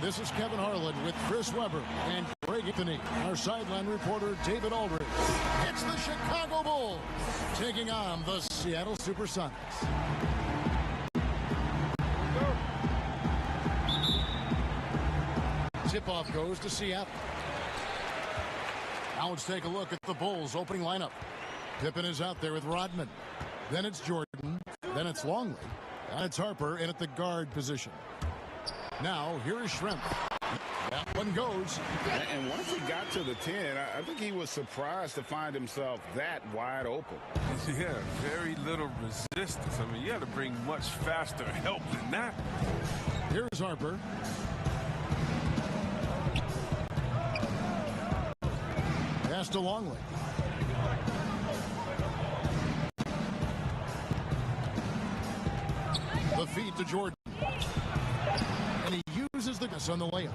this is Kevin Harlan with Chris Webber and Greg Anthony. Our sideline reporter, David Aldridge. It's the Chicago Bulls taking on the Seattle Supersonics. Tip-off goes to Seattle. Now let's take a look at the Bulls' opening lineup. Pippen is out there with Rodman. Then it's Jordan. Then it's Longley. And it's Harper in at the guard position. Now, here is Schrempf. That one goes. And once he got to the 10, I think he was surprised to find himself that wide open. Yeah, very little resistance. I mean, you had to bring much faster help than that. Here's Harper. Pass to Longley. The feed to Jordan. And he uses the gas on the layup.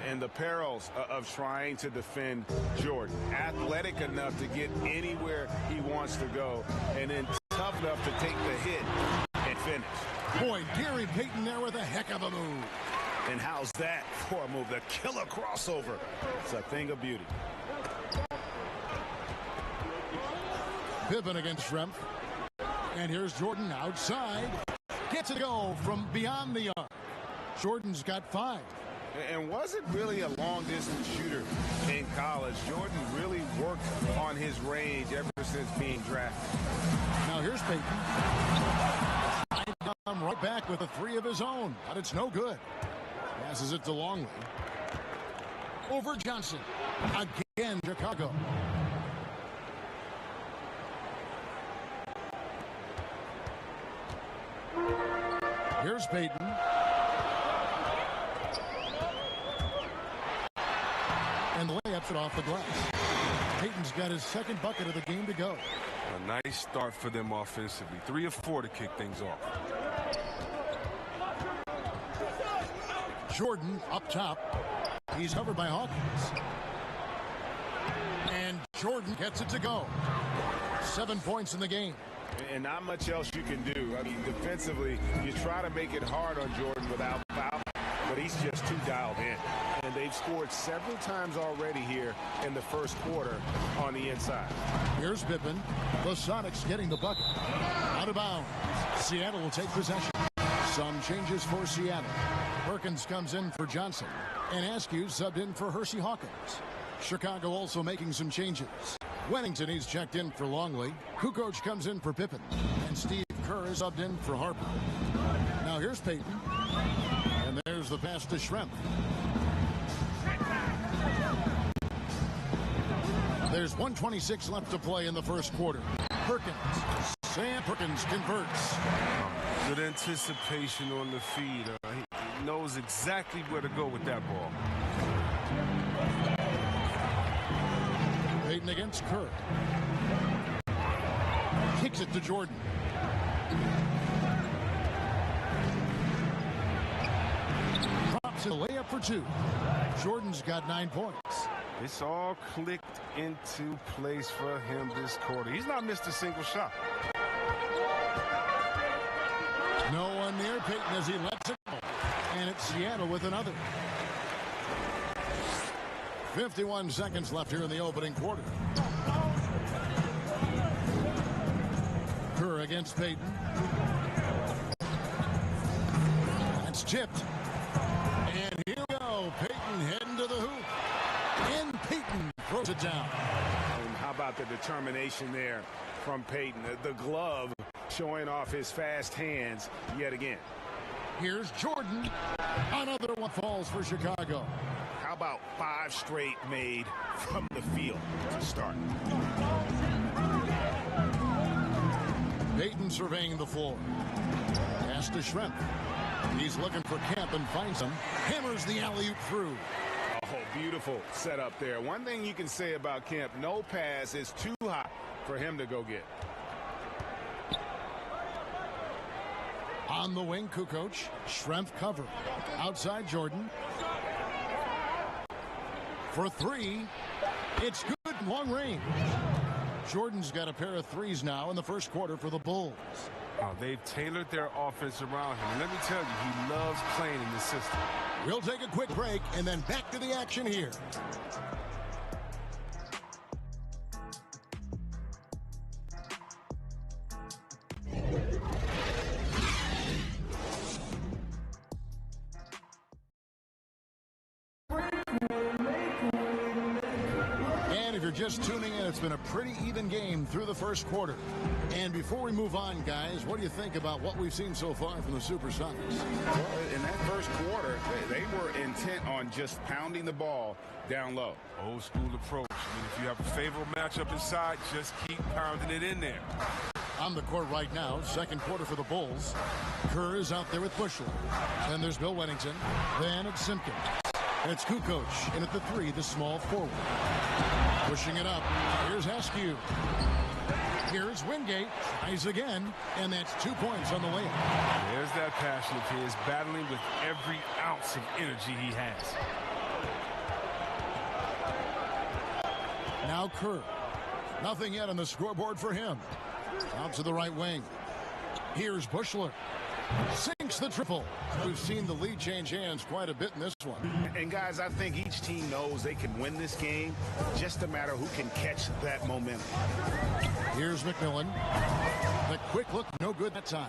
And the perils of trying to defend Jordan. Athletic enough to get anywhere he wants to go. And then tough enough to take the hit and finish. Boy, Gary Payton there with a heck of a move. And how's that for a move? The killer crossover. It's a thing of beauty. Pippen against Schrempf. And here's Jordan outside. Gets it to go from beyond the arc. Jordan's got 5. And wasn't really a long-distance shooter in college. Jordan really worked on his range ever since being drafted. Now here's Payton. Right back with a 3 of his own, but it's no good. Passes it to Longley. Over Johnson. Again, Chicago. Here's Payton. And the layups it off the glass. Payton's got his second bucket of the game to go. A nice start for them offensively. 3 of 4 to kick things off. Jordan up top. He's covered by Hawkins. And Jordan gets it to go. 7 points in the game. And not much else you can do. I mean, defensively, you try to make it hard on Jordan without foul, but he's just too dialed in. And they've scored several times already here in the first quarter on the inside. Here's Pippen. The Sonics getting the bucket. Out of bounds. Seattle will take possession. Some changes for Seattle. Perkins comes in for Johnson. And Askew subbed in for Hersey Hawkins. Chicago also making some changes. Wennington, he's checked in for Longley. Kukoc comes in for Pippen. And Steve Kerr is subbed in for Harper. Now here's Payton. And there's the pass to Schrempf. There's 1:26 left to play in the first quarter. Perkins. Sam Perkins converts. Good anticipation on the feed. He knows exactly where to go with that ball. Payton against Kerr. Kicks it to Jordan. Drops a layup for 2. Jordan's got 9 points. It's all clicked into place for him this quarter. He's not missed a single shot. No one near Payton as he lets it go. And it's Seattle with another. 51 seconds left here in the opening quarter. Kerr against Payton. That's tipped. And here we go. Payton heading to the hoop. And Payton throws it down. And how about the determination there from Payton? The glove showing off his fast hands yet again. Here's Jordan. Another one falls for Chicago. How about 5 straight made from the field to start? Payton surveying the floor. Pass to Schrempf. He's looking for Kemp and finds him. Hammers the alley-oop through. Oh, beautiful setup there. One thing you can say about Kemp, no pass is too high for him to go get. On the wing, Kukoc. Schrempf cover. Outside Jordan. For 3. It's good long range. Jordan's got a pair of 3s now in the first quarter for the Bulls. They've tailored their offense around him. And let me tell you, he loves playing in this system. We'll take a quick break and then back to the action here. And if you're just tuning in, it's been a pretty even game through the first quarter. And before we move on, guys, what do you think about what we've seen so far from the Supersonics? Well, in that first quarter, they were intent on just pounding the ball down low. Old school approach. I mean, if you have a favorable matchup inside, just keep pounding it in there. On the court right now, second quarter for the Bulls. Kerr is out there with Bushler. Then there's Bill Wennington. Then it's Simpkins. It's Kukoc in at the 3, the small forward. Pushing it up. Here's Askew. Here's Wingate. Tries again. And that's 2 points on the layup. There's that passion of his, battling with every ounce of energy he has. Now Kerr. Nothing yet on the scoreboard for him. Out to the right wing. Here's Bushler. Sinks the triple. We've seen the lead change hands quite a bit in this one. And guys, I think each team knows they can win this game. Just a matter who can catch that momentum. Here's McMillan. The quick look, no good that time.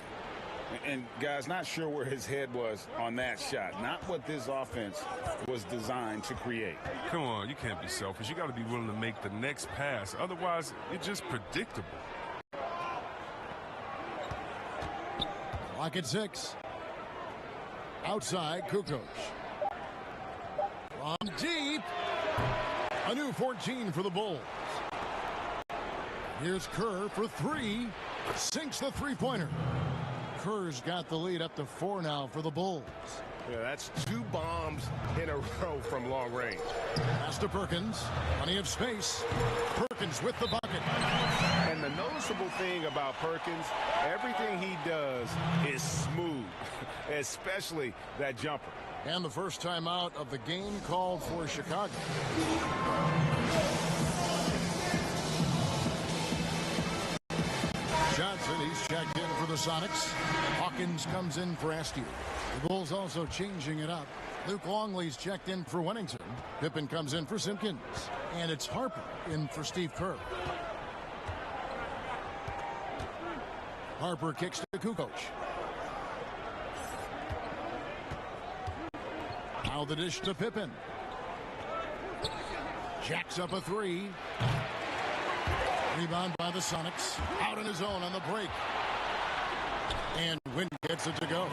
And guys, not sure where his head was on that shot. Not what this offense was designed to create. Come on, you can't be selfish. You got to be willing to make the next pass. Otherwise, it's just predictable. Clock at 6. Outside, Kukoc. From deep. A new 14 for the Bulls. Here's Kerr for 3. Sinks the three-pointer. Kerr's got the lead up to 4 now for the Bulls. Yeah, that's 2 bombs in a row from long range. Pass to Perkins. Plenty of space. Perkins with the bucket. And the noticeable thing about Perkins, everything he does is smooth, especially that jumper. And the first time out of the game called for Chicago. Johnson, he's checked in for the Sonics. Hawkins comes in for Askew. The Bulls also changing it up. Luke Longley's checked in for Wennington. Pippen comes in for Simpkins. And it's Harper in for Steve Kerr. Harper kicks to Kukoc. Now the dish to Pippen. Jacks up a 3. Rebound by the Sonics. Out on his own on the break. And Wynn gets it to go.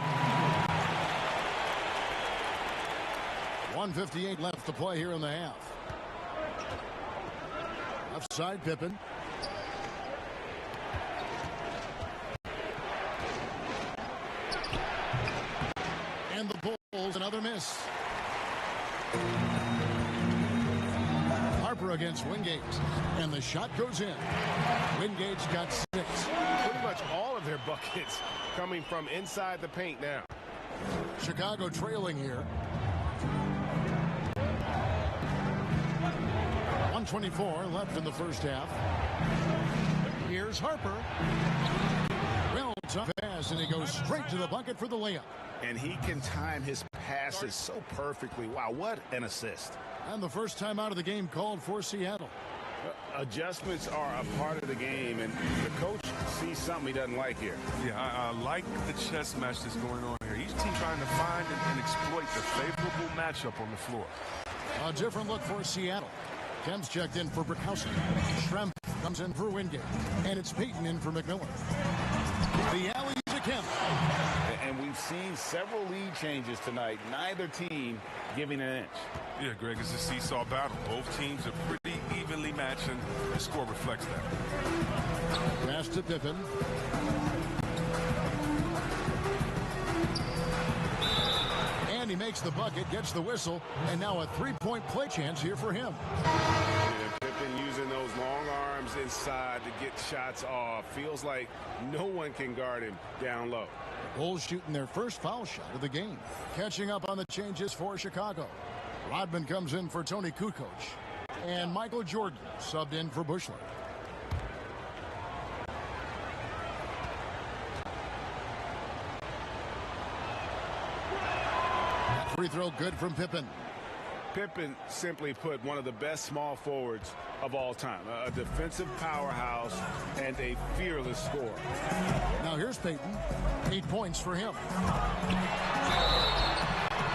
1:58 left to play here in the half. Left side, Pippen. And the Bulls, another miss. Harper against Wingate. And the shot goes in. Wingate's got 6. Pretty much all of their buckets coming from inside the paint now. Chicago trailing here. 1:24 left in the first half. Here's Harper. Well, tough pass, and he goes straight to the bucket for the layup. And he can time his passes so perfectly. Wow, what an assist. And the first time out of the game called for Seattle. Adjustments are a part of the game, and the coach sees something he doesn't like here. Yeah, I like the chess match that's going on here. Each team trying to find and exploit the favorable matchup on the floor. A different look for Seattle. Kemp's checked in for Brukowski. Schrempf comes in for Wingate. And it's Payton in for McMillan. The alley to Kemp. And we've seen several lead changes tonight. Neither team giving an inch. Yeah, Greg, it's a seesaw battle. Both teams are pretty evenly matched, and the score reflects that. Pass to Pippen. And he makes the bucket, gets the whistle, and now a three-point play chance here for him. And Pippen using those long arms inside to get shots off. Feels like no one can guard him down low. Bulls shooting their first foul shot of the game. Catching up on the changes for Chicago. Rodman comes in for Tony Kukoc. And Michael Jordan subbed in for Bushler. Free throw good from Pippen. Pippen, simply put, one of the best small forwards of all time. A defensive powerhouse and a fearless scorer. Now here's Peyton. 8 points for him.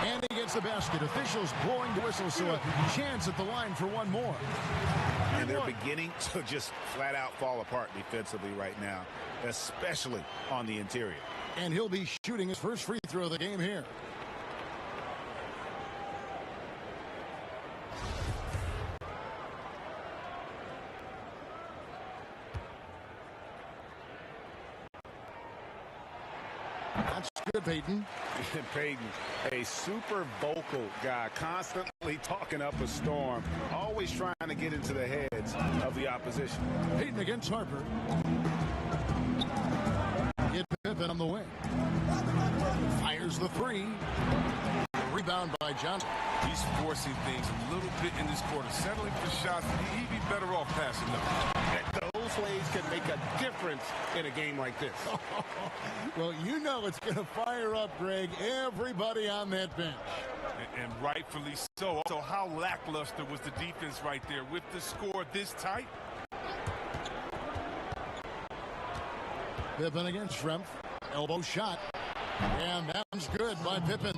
And he gets the basket. Officials blowing the whistle, so a chance at the line for one more. And they're beginning to just flat out fall apart defensively right now, especially on the interior. And he'll be shooting his first free throw of the game here. That's good, Peyton. Peyton, a super vocal guy, constantly talking up a storm, always trying to get into the heads of the opposition. Peyton against Harper. Get Pippen on the wing. Fires the three. Rebound by Johnson. He's forcing things a little bit in this quarter, settling for shots. He'd be better off passing them. Those plays can make a difference in a game like this. Well, you know it's going to fire up, Greg, everybody on that bench. And rightfully so. So how lackluster was the defense right there with the score this tight? Pippen against Schrempf. Elbow shot. And that's good by Pippen.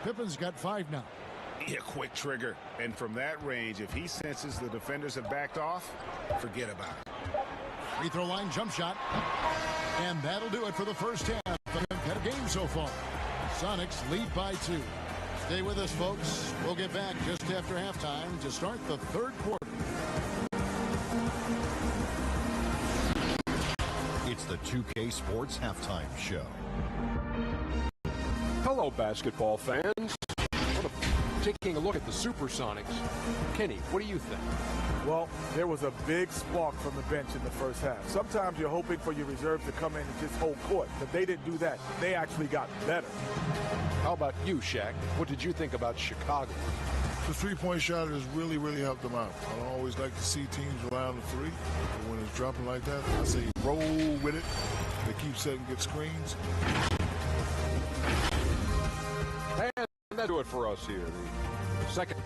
Pippen's got 5 now. A quick trigger. And from that range, if he senses the defenders have backed off, forget about it. Free throw line jump shot. And that'll do it for the first half. They've had a game so far. Sonics lead by 2. Stay with us, folks. We'll get back just after halftime to start the third quarter. It's the 2K Sports Halftime Show. Hello, basketball fans. Taking a look at the Supersonics. Kenny, what do you think? Well, there was a big spark from the bench in the first half. Sometimes you're hoping for your reserves to come in and just hold court, but they didn't do that. They actually got better. How about you, Shaq? What did you think about Chicago? The three-point shot has really, really helped them out. I don't always like to see teams rely on the three, but when it's dropping like that, I say roll with it. They keep setting good screens. And that'll do it for us here. The second.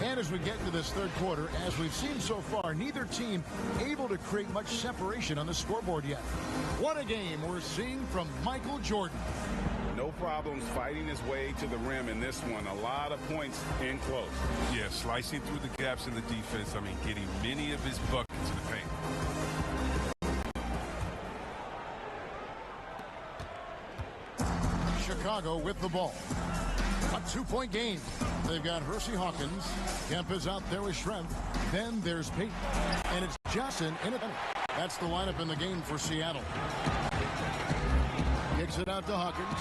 And as we get into this third quarter, as we've seen so far, neither team able to create much separation on the scoreboard yet. What a game we're seeing from Michael Jordan. No problems fighting his way to the rim in this one. A lot of points in close. Yeah, slicing through the gaps in the defense. I mean, getting many of his buckets in the paint. Chicago with the ball. A 2-point game. They've got Hersey Hawkins. Kemp is out there with Schrempf. Then there's Peyton. And it's Johnson in it. That's the lineup in the game for Seattle. Kicks it out to Hawkins.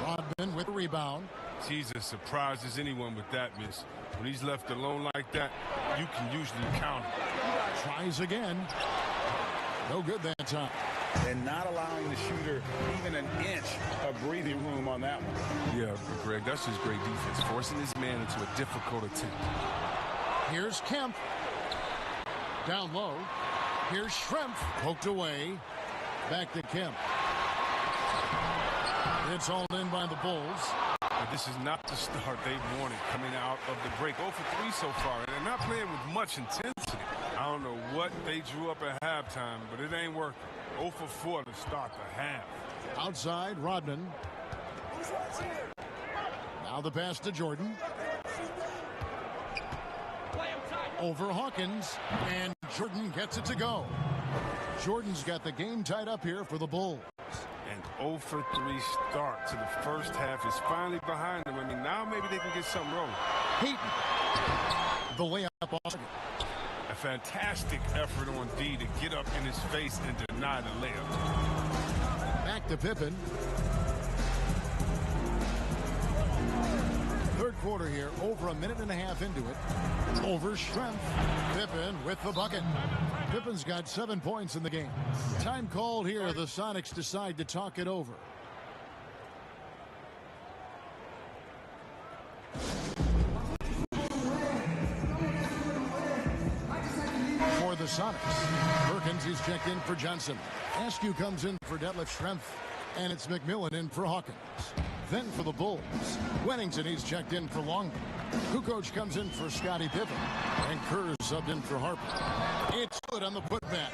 Rodman with the rebound. Jesus surprises anyone with that miss. When he's left alone like that, you can usually count him. Tries again. No good that time. And not allowing the shooter even an inch of breathing room on that one. Yeah, but Greg, that's just great defense, forcing his man into a difficult attempt. Here's Kemp. Down low. Here's Schrempf. Poked away. Back to Kemp. It's all in by the Bulls. But this is not the start they wanted coming out of the break. 0 for 3 so far, and they're not playing with much intensity. I don't know what they drew up at halftime, but it ain't working. 0 for 4 to start the half. Outside, Rodman. Now the pass to Jordan. Over Hawkins, and Jordan gets it to go. Jordan's got the game tied up here for the Bulls. And 0 for 3 start to the first half is finally behind them. I mean, now maybe they can get something rolling. Peyton. The layup off. A fantastic effort on D to get up in his face and deny the layup. Back to Pippen. Third quarter here, over a minute and a half into it. Over Schrempf. Pippen with the bucket. Pippen's got 7 points in the game. Time called here. The Sonics decide to talk it over. checked in for Johnson. Askew comes in for deadlift strength. And it's McMillan in for Hawkins. Then for the Bulls, Wennington, he's checked in for Longman. Kukoc comes in for Scottie Pippen. And Kerr subbed in for Harper. It's good on the putback.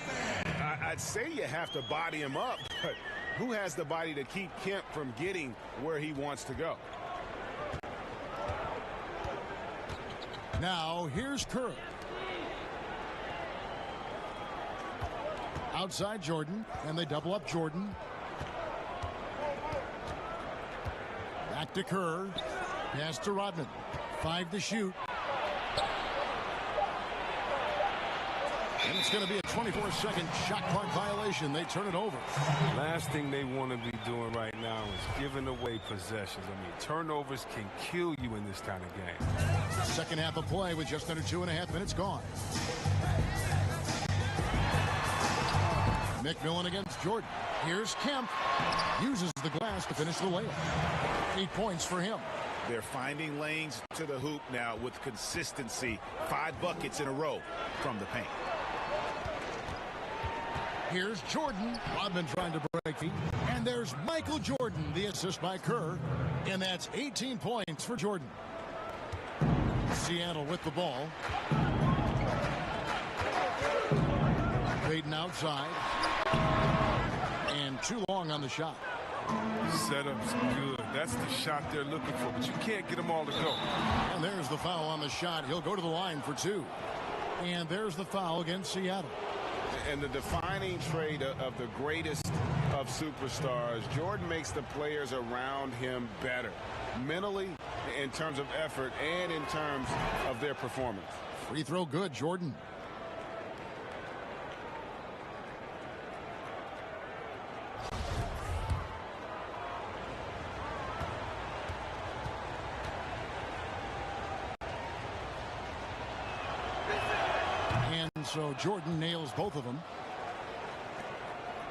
I'd say you have to body him up, but who has the body to keep Kemp from getting where he wants to go? Now, here's Kerr. Outside Jordan, and they double up Jordan. Back to Kerr. Pass to Rodman. 5 to shoot. And it's going to be a 24-second shot clock violation. They turn it over. Last thing they want to be doing right now is giving away possessions. I mean, turnovers can kill you in this kind of game. Second half of play with just under 2.5 minutes gone. McMillan against Jordan. Here's Kemp. Uses the glass to finish the layup. 8 points for him. They're finding lanes to the hoop now with consistency. 5 buckets in a row from the paint. Here's Jordan. Rodman trying to break feet. And there's Michael Jordan, the assist by Kerr. And that's 18 points for Jordan. Seattle with the ball. Payton outside. And too long on the shot. Setup's good. That's the shot they're looking for, but you can't get them all to go. And there's the foul on the shot. He'll go to the line for 2. And there's the foul against Seattle. And the defining trait of the greatest of superstars, Jordan makes the players around him better. Mentally, in terms of effort, and in terms of their performance. Free throw good, Jordan. So Jordan nails both of them.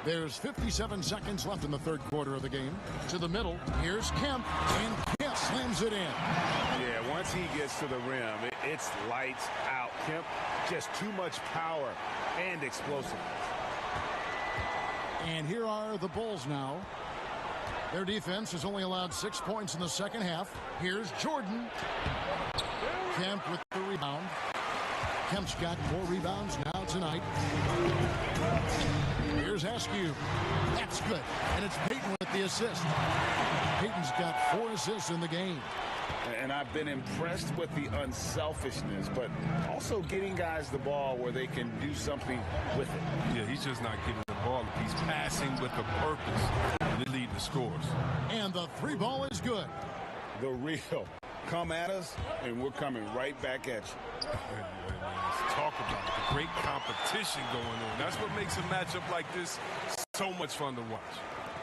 There's 57 seconds left in the third quarter of the game. To the middle, here's Kemp, and Kemp slams it in. Yeah, once he gets to the rim, it's lights out. Kemp, just too much power and explosiveness. And here are the Bulls now. Their defense has only allowed 6 points in the second half. Here's Jordan. Kemp with the rebound. Kemp's got 4 rebounds now tonight. Here's Askew. That's good. And it's Payton with the assist. Payton's got 4 assists in the game. And I've been impressed with the unselfishness, but also getting guys the ball where they can do something with it. Yeah, he's just not giving the ball. He's passing with a purpose. They lead the scores. And the 3 ball is good. The real. Come at us, and we're coming right back at you. Let's talk about it. The great competition going on. That's what makes a matchup like this so much fun to watch.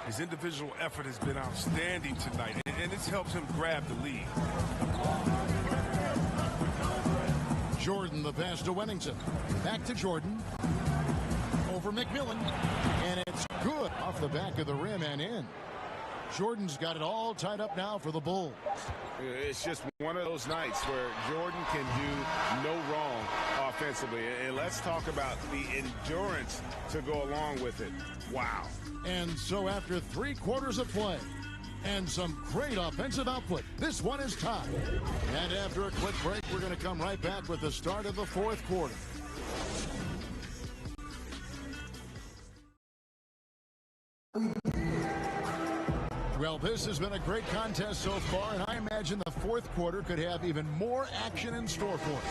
His individual effort has been outstanding tonight, and it's helped him grab the lead. Jordan, the pass to Wennington. Back to Jordan. Over McMillan. And it's good off the back of the rim and in. Jordan's got it all tied up now for the Bulls. It's just one of those nights where Jordan can do no wrong offensively. And let's talk about the endurance to go along with it. Wow. And so after 3 quarters of play and some great offensive output, this one is tied. And after a quick break, we're going to come right back with the start of the 4th quarter. Well, this has been a great contest so far, and I imagine the 4th quarter could have even more action in store for us.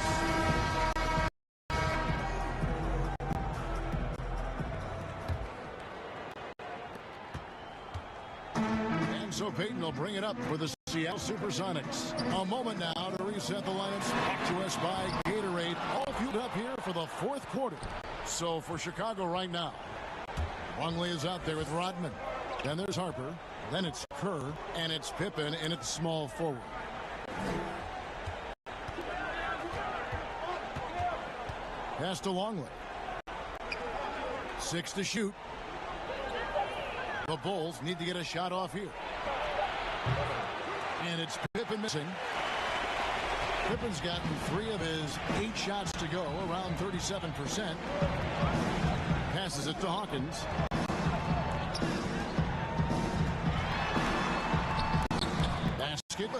And so Payton will bring it up for the Seattle Supersonics. A moment now to reset the lineups. Brought to us by Gatorade. All fueled up here for the 4th quarter. So for Chicago right now, Longley is out there with Rodman. Then there's Harper. Then it's Kerr, and it's Pippen, and it's small forward. Pass to Longley. 6 to shoot. The Bulls need to get a shot off here. And it's Pippen missing. Pippen's gotten 3 of his 8 shots to go, around 37%. Passes it to Hawkins. Basket.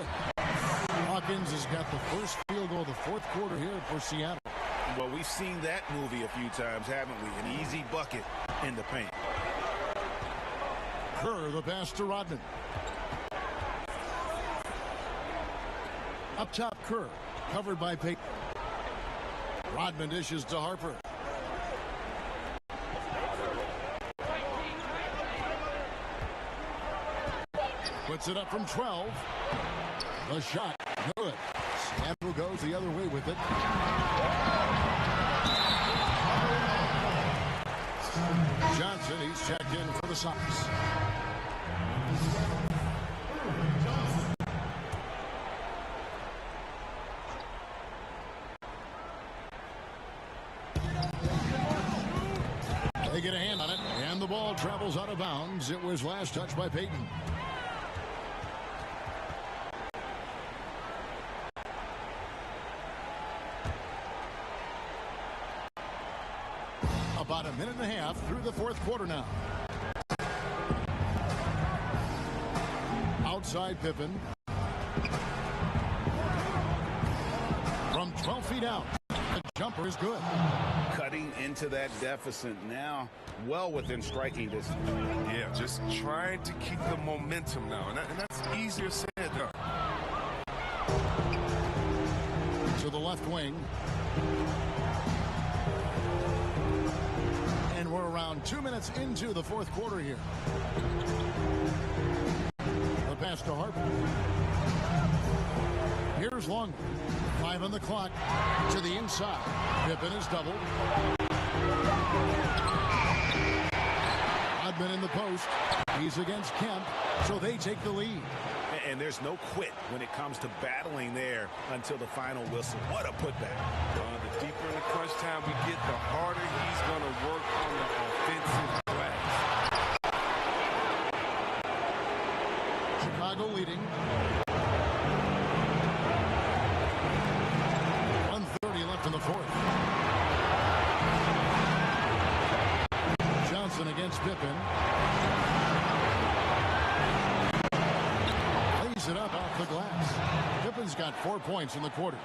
Hawkins has got the first field goal of the fourth quarter here for Seattle. Well, we've seen that movie a few times, haven't we? An easy bucket in the paint. Kerr, the pass to Rodman. Up top, Kerr, covered by Payton. Rodman dishes to Harper. Puts it up from 12. The shot, good. Seattle goes the other way with it. Johnson, he's checked in for the Sox. They get a hand on it, and the ball travels out of bounds. It was last touched by Payton. About a minute and a half through the fourth quarter now. Outside Pippen. From 12 feet out. The jumper is good. Cutting into that deficit now, well within striking distance. Yeah, just trying to keep the momentum now, and that's easier said than done. To the left wing. And we're around 2 minutes into the fourth quarter here. The pass to Harper. Here's Long. 5 on the clock. To the inside. Pippen is doubled. Rodman in the post. He's against Kemp, so they take the lead. And there's no quit when it comes to battling there until the final whistle. What a putback. The deeper in the crunch time we get, the harder he's going to work on the offensive glass. Chicago leading. 1:30 left in the fourth. Johnson against Pippen. Lays it up off the glass. Pippen's got 4 points in the quarter.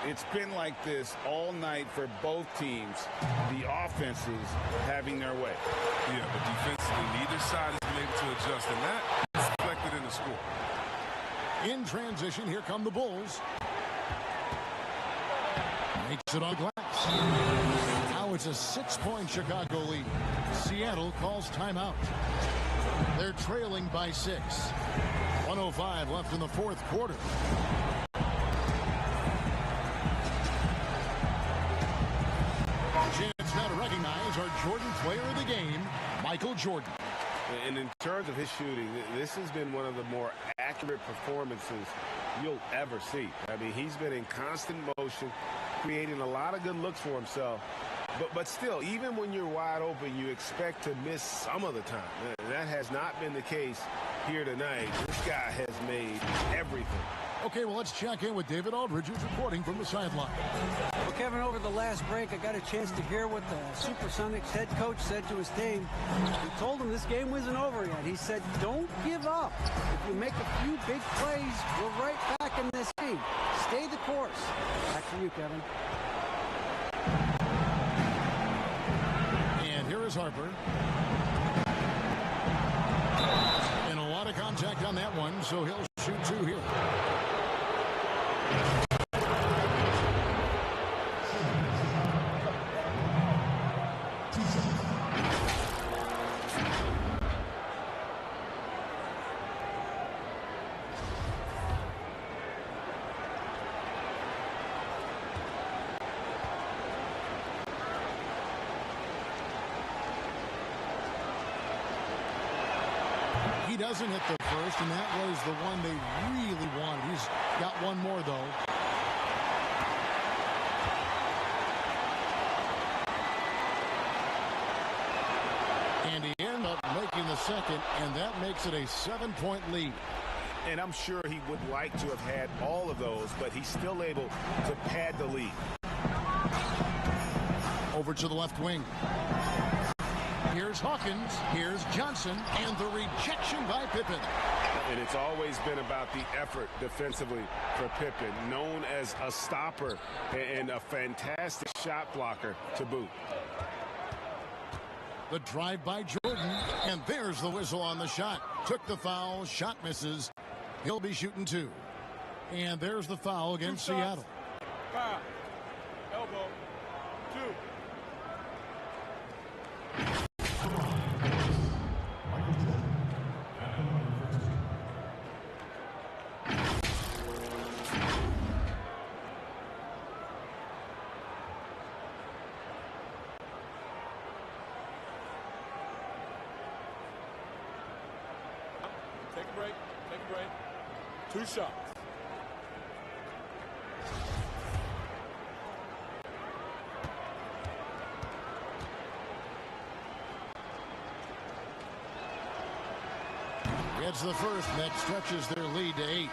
It's been like this all night for both teams. The offenses having their way. Yeah, but defensively, neither side has been able to adjust, and that is reflected in the score. In transition, here come the Bulls. Makes it on glass. Now it's a 6-point Chicago lead. Seattle calls timeout. They're trailing by 6. 1:05 left in the fourth quarter. Chance now to recognize our Jordan player of the game, Michael Jordan. And in terms of his shooting, this has been one of the more accurate performances you'll ever see. I mean, he's been in constant motion, creating a lot of good looks for himself. But still, even when you're wide open, you expect to miss some of the time. That has not been the case here tonight. This guy has made everything. Okay, well, let's check in with David Aldridge, who's reporting from the sideline. Well, Kevin, over the last break, I got a chance to hear what the Supersonics head coach said to his team. He told them this game wasn't over yet. He said, don't give up. If you make a few big plays, we're right back in this game. Stay the course. Back to you, Kevin. And here is Harper. And a lot of contact on that one, so he'll shoot 2 here. He doesn't hit the first, and that was the one they really wanted. He's got one more, though. And he ended up making the second, and that makes it a 7-point lead. And I'm sure he would like to have had all of those, but he's still able to pad the lead. Over to the left wing. Here's Hawkins. Here's Johnson. And the rejection by Pippen. And it's always been about the effort defensively for Pippen, known as a stopper and a fantastic shot blocker to boot. The drive by Jordan, and there's the whistle on the shot. Took the foul, shot misses. He'll be shooting 2. And there's the foul against Seattle. Foul. Elbow. 2. Take a break. Take a break. 2 shots. Gets the first. That stretches their lead to 8.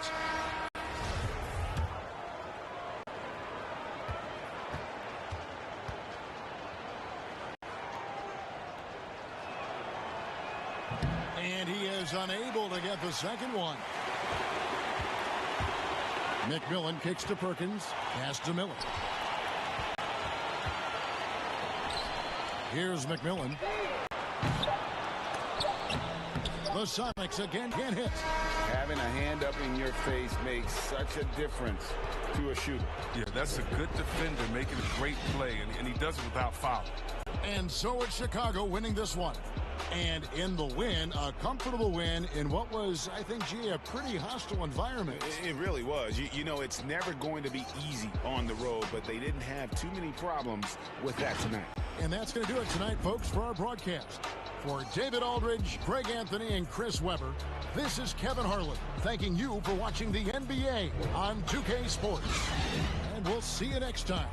And he is unable to get the second one. McMillan kicks to Perkins. Pass to Miller. Here's McMillan. The Sonics again can't hit. Having a hand up in your face makes such a difference to a shooter. Yeah, that's a good defender making a great play, and he does it without foul. And so it's Chicago winning this one. And in the win, a comfortable win in what was, I think, gee, a pretty hostile environment. It really was. You know, it's never going to be easy on the road, but they didn't have too many problems with that tonight. And that's going to do it tonight, folks, for our broadcast. For David Aldridge, Greg Anthony, and Chris Webber, this is Kevin Harlan thanking you for watching the NBA on 2K Sports. And we'll see you next time.